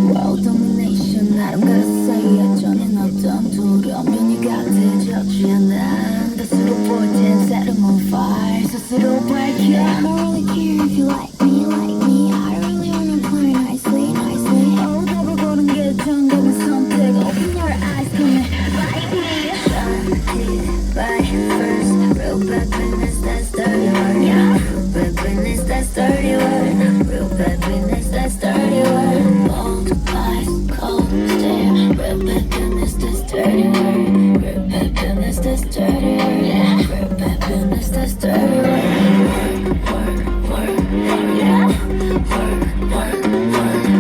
World domination I don't gotta say 여전히 어떤 두려움이 gat해졌지 않아 스스로 보여진 set them on fire 스스로 밝혀 I don't really care if you like me I really wanna play nicely 더블 고른 게 정답인 선택 Open your eyes come and bite me Bite first real bad business that's dirty word yeah real bad business that's dirty word real bad business that's dirty word bold eyes cold stare real bad business that's dirty word real bad business that's dirty word yeah real bad business that's dirty word work yeah work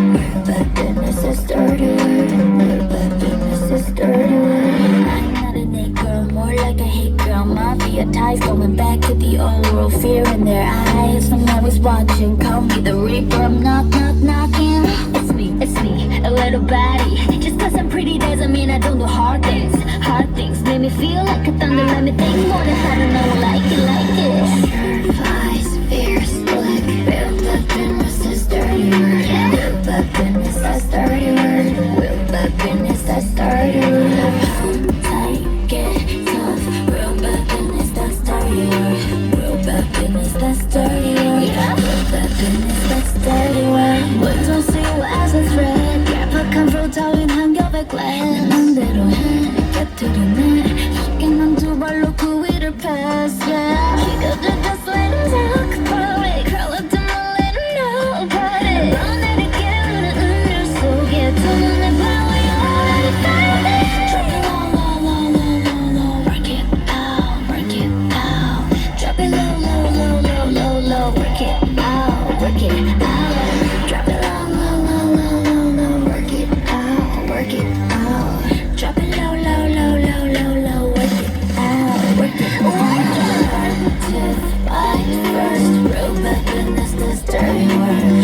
real bad business that's dirty word real bad business that's dirty word I'm not an it girl more like a hit girl mafia ties going back to the old world fear in their eyes I'm always watching call me the reaper I'm knocking it's me a little baddie just cause I'm pretty doesn't mean I don't do hard things make me feel like a thunder let me think more than I don't know like it sharp eyes fierce black real bad business that's dirty word real bad business that's dirty word real bad business that's dirty word hold tight get tough real bad business that's dirty word real bad business that's dirty word real bad business that's dirty word we don't see you as a threat 얄팍한 프로 따윈 한 겹에 glance 맘대로 해 깨트리네 쉽게 난 두 발로 그 위를 pass yeah 기가들 just let him talk about it Curl up to my let him know about it 뻔하게 깨우는 음료 속에 두는 내 power you already found it Drop it low low low low low low work it out Drop it low low low low low low work it out Drop it low low low low low low work it out Drop it low low low low low low work it out Bite first real bad business that's dirty word